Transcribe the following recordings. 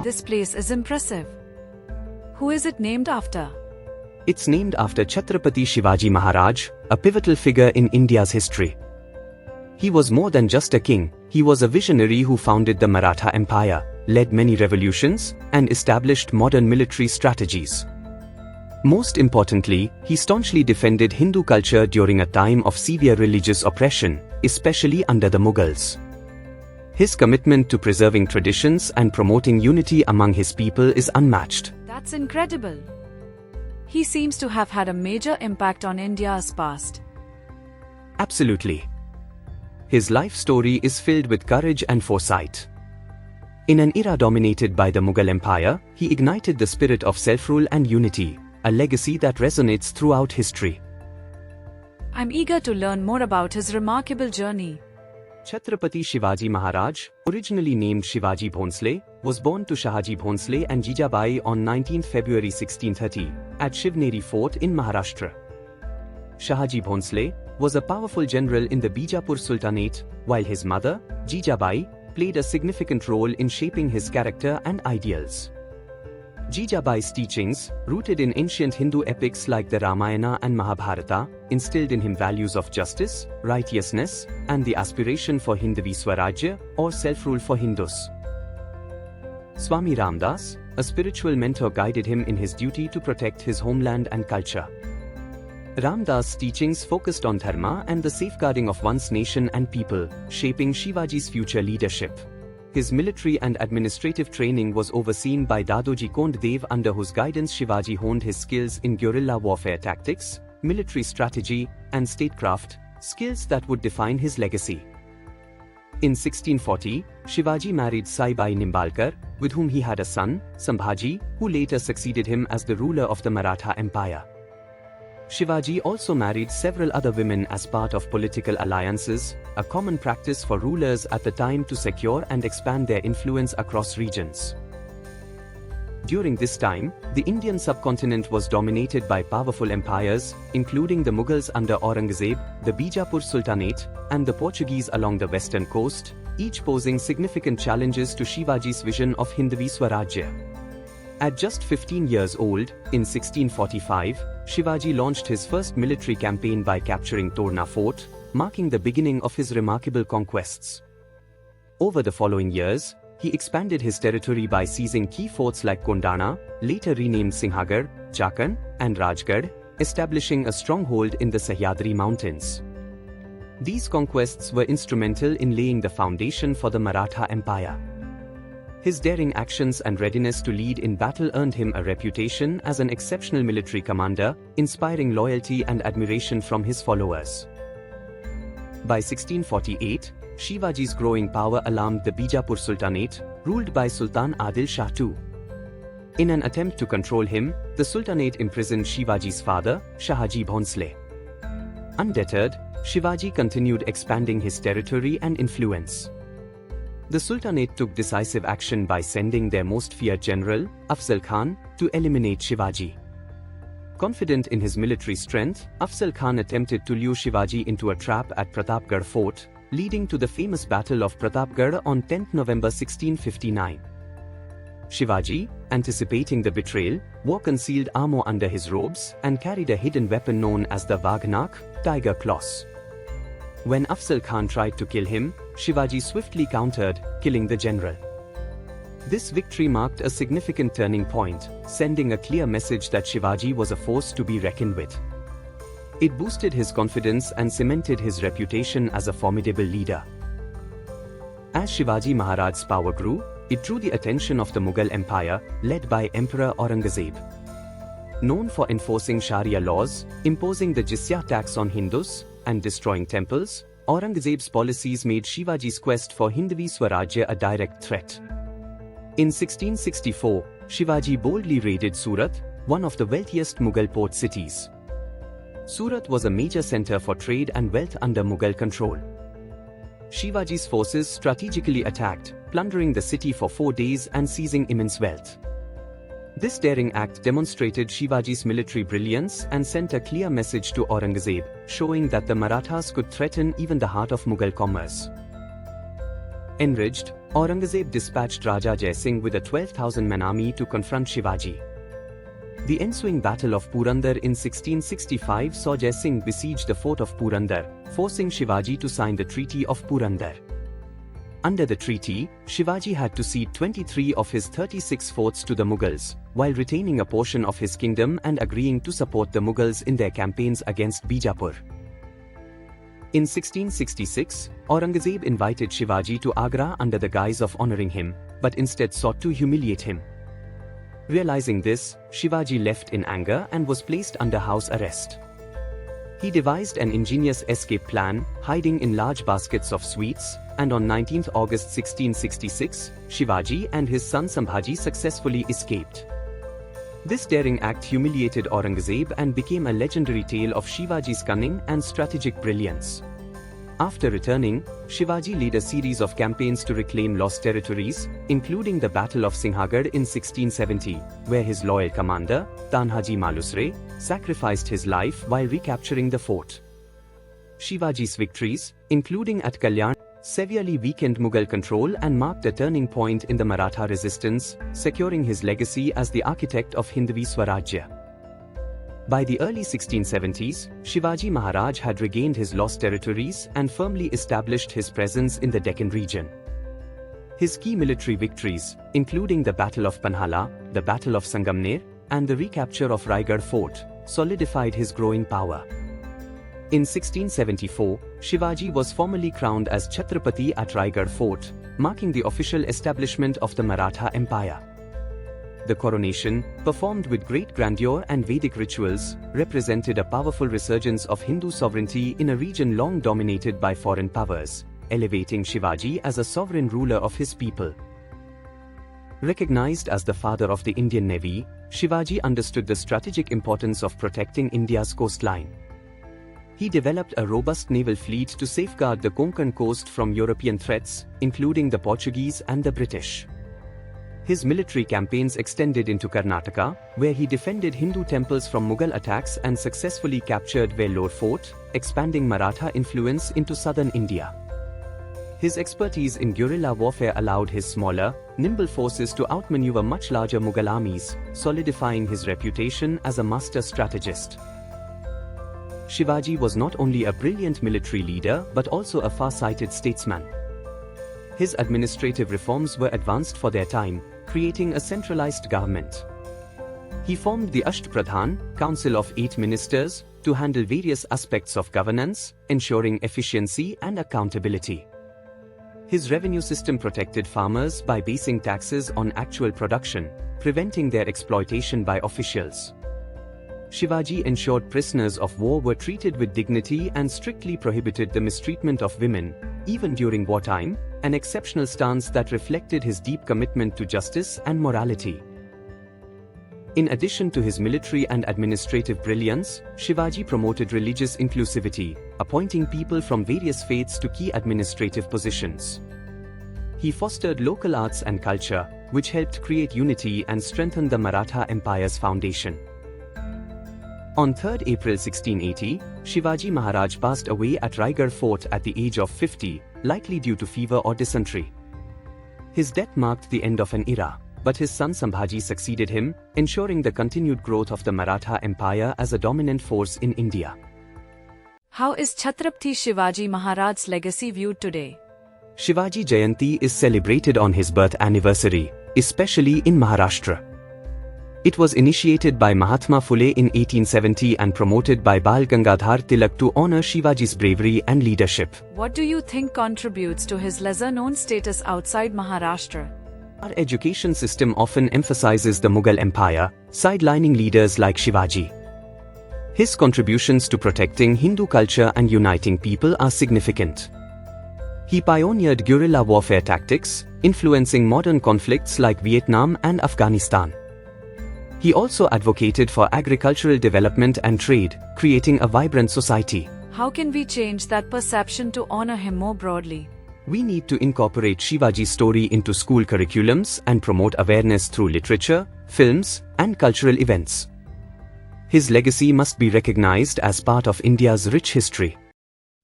This place is impressive. Who is it named after? It's named after Chhatrapati Shivaji Maharaj, a pivotal figure in India's history. He was more than just a king, he was a visionary who founded the Maratha Empire, led many revolutions, and established modern military strategies. Most importantly, he staunchly defended Hindu culture during a time of severe religious oppression, especially under the Mughals. His commitment to preserving traditions and promoting unity among his people is unmatched. That's incredible. He seems to have had a major impact on India's past. Absolutely. His life story is filled with courage and foresight. In an era dominated by the Mughal Empire, he ignited the spirit of self-rule and unity, a legacy that resonates throughout history. I'm eager to learn more about his remarkable journey. Chhatrapati Shivaji Maharaj, originally named Shivaji Bhonsle, was born to Shahaji Bhonsle and Jijabai on 19 February 1630, at Shivneri Fort in Maharashtra. Shahaji Bhonsle was a powerful general in the Bijapur Sultanate, while his mother, Jijabai, played a significant role in shaping his character and ideals. Jijabai's teachings, rooted in ancient Hindu epics like the Ramayana and Mahabharata, instilled in him values of justice, righteousness, and the aspiration for Hindavi Swarajya, or self-rule for Hindus. Swami Ramdas, a spiritual mentor, guided him in his duty to protect his homeland and culture. Ramdas' teachings focused on dharma and the safeguarding of one's nation and people, shaping Shivaji's future leadership. His military and administrative training was overseen by Dadoji Konddev, under whose guidance Shivaji honed his skills in guerrilla warfare tactics, military strategy, and statecraft, skills that would define his legacy. In 1640, Shivaji married Saibai Nimbalkar, with whom he had a son, Sambhaji, who later succeeded him as the ruler of the Maratha Empire. Shivaji also married several other women as part of political alliances, a common practice for rulers at the time to secure and expand their influence across regions. During this time, the Indian subcontinent was dominated by powerful empires, including the Mughals under Aurangzeb, the Bijapur Sultanate, and the Portuguese along the western coast, each posing significant challenges to Shivaji's vision of Hindavi Swarajya. At just 15 years old, in 1645, Shivaji launched his first military campaign by capturing Torna Fort, marking the beginning of his remarkable conquests. Over the following years, he expanded his territory by seizing key forts like Kondana, later renamed Singhagarh, Chakan, and Rajgarh, establishing a stronghold in the Sahyadri Mountains. These conquests were instrumental in laying the foundation for the Maratha Empire. His daring actions and readiness to lead in battle earned him a reputation as an exceptional military commander, inspiring loyalty and admiration from his followers. By 1648, Shivaji's growing power alarmed the Bijapur Sultanate, ruled by Sultan Adil Shah II. In an attempt to control him, the Sultanate imprisoned Shivaji's father, Shahaji Bhonsle. Undeterred, Shivaji continued expanding his territory and influence. The Sultanate took decisive action by sending their most feared general, Afzal Khan, to eliminate Shivaji. Confident in his military strength, Afzal Khan attempted to lure Shivaji into a trap at Pratapgarh Fort, leading to the famous Battle of Pratapgarh on 10 November 1659. Shivaji, anticipating the betrayal, wore concealed armor under his robes and carried a hidden weapon known as the Vagnak, tiger claws. When Afzal Khan tried to kill him, Shivaji swiftly countered, killing the general. This victory marked a significant turning point, sending a clear message that Shivaji was a force to be reckoned with. It boosted his confidence and cemented his reputation as a formidable leader. As Shivaji Maharaj's power grew, it drew the attention of the Mughal Empire, led by Emperor Aurangzeb. Known for enforcing Sharia laws, imposing the jizya tax on Hindus, and destroying temples, Aurangzeb's policies made Shivaji's quest for Hindavi Swarajya a direct threat. In 1664, Shivaji boldly raided Surat, one of the wealthiest Mughal port cities. Surat was a major center for trade and wealth under Mughal control. Shivaji's forces strategically attacked, plundering the city for 4 days and seizing immense wealth. This daring act demonstrated Shivaji's military brilliance and sent a clear message to Aurangzeb, showing that the Marathas could threaten even the heart of Mughal commerce. Enraged, Aurangzeb dispatched Raja Jai Singh with a 12,000-man army to confront Shivaji. The ensuing Battle of Purandar in 1665 saw Jai Singh besiege the fort of Purandar, forcing Shivaji to sign the Treaty of Purandar. Under the treaty, Shivaji had to cede 23 of his 36 forts to the Mughals, while retaining a portion of his kingdom and agreeing to support the Mughals in their campaigns against Bijapur. In 1666, Aurangzeb invited Shivaji to Agra under the guise of honoring him, but instead sought to humiliate him. Realizing this, Shivaji left in anger and was placed under house arrest. He devised an ingenious escape plan, hiding in large baskets of sweets, and on 19 August 1666, Shivaji and his son Sambhaji successfully escaped. This daring act humiliated Aurangzeb and became a legendary tale of Shivaji's cunning and strategic brilliance. After returning, Shivaji led a series of campaigns to reclaim lost territories, including the Battle of Sinhagad in 1670, where his loyal commander, Tanhaji Malusre, sacrificed his life while recapturing the fort. Shivaji's victories, including at Kalyan, severely weakened Mughal control and marked a turning point in the Maratha resistance, securing his legacy as the architect of Hindavi Swarajya. By the early 1670s, Shivaji Maharaj had regained his lost territories and firmly established his presence in the Deccan region. His key military victories, including the Battle of Panhala, the Battle of Sangamner, and the recapture of Raigad Fort, solidified his growing power. In 1674, Shivaji was formally crowned as Chhatrapati at Raigad Fort, marking the official establishment of the Maratha Empire. The coronation, performed with great grandeur and Vedic rituals, represented a powerful resurgence of Hindu sovereignty in a region long dominated by foreign powers, elevating Shivaji as a sovereign ruler of his people. Recognized as the father of the Indian Navy, Shivaji understood the strategic importance of protecting India's coastline. He developed a robust naval fleet to safeguard the Konkan coast from European threats, including the Portuguese and the British. His military campaigns extended into Karnataka, where he defended Hindu temples from Mughal attacks and successfully captured Vellore Fort, expanding Maratha influence into southern India. His expertise in guerrilla warfare allowed his smaller, nimble forces to outmaneuver much larger Mughal armies, solidifying his reputation as a master strategist. Shivaji was not only a brilliant military leader but also a far-sighted statesman. His administrative reforms were advanced for their time, creating a centralized government. He formed the Ashtapradhan, Council of 8 ministers, to handle various aspects of governance, ensuring efficiency and accountability. His revenue system protected farmers by basing taxes on actual production, preventing their exploitation by officials. Shivaji ensured prisoners of war were treated with dignity and strictly prohibited the mistreatment of women, even during wartime, an exceptional stance that reflected his deep commitment to justice and morality. In addition to his military and administrative brilliance, Shivaji promoted religious inclusivity, appointing people from various faiths to key administrative positions. He fostered local arts and culture, which helped create unity and strengthen the Maratha Empire's foundation. On 3 April 1680, Shivaji Maharaj passed away at Raigad Fort at the age of 50, likely due to fever or dysentery. His death marked the end of an era, but his son Sambhaji succeeded him, ensuring the continued growth of the Maratha Empire as a dominant force in India. How is Chhatrapati Shivaji Maharaj's legacy viewed today? Shivaji Jayanti is celebrated on his birth anniversary, especially in Maharashtra. It was initiated by Mahatma Phule in 1870 and promoted by Bal Gangadhar Tilak to honor Shivaji's bravery and leadership. What do you think contributes to his lesser-known status outside Maharashtra? Our education system often emphasizes the Mughal Empire, sidelining leaders like Shivaji. His contributions to protecting Hindu culture and uniting people are significant. He pioneered guerrilla warfare tactics, influencing modern conflicts like Vietnam and Afghanistan. He also advocated for agricultural development and trade, creating a vibrant society. How can we change that perception to honor him more broadly? We need to incorporate Shivaji's story into school curriculums and promote awareness through literature, films, and cultural events. His legacy must be recognized as part of India's rich history.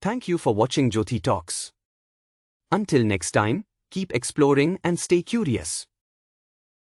Thank you for watching Jothi Talks. Until next time, Keep exploring and stay curious.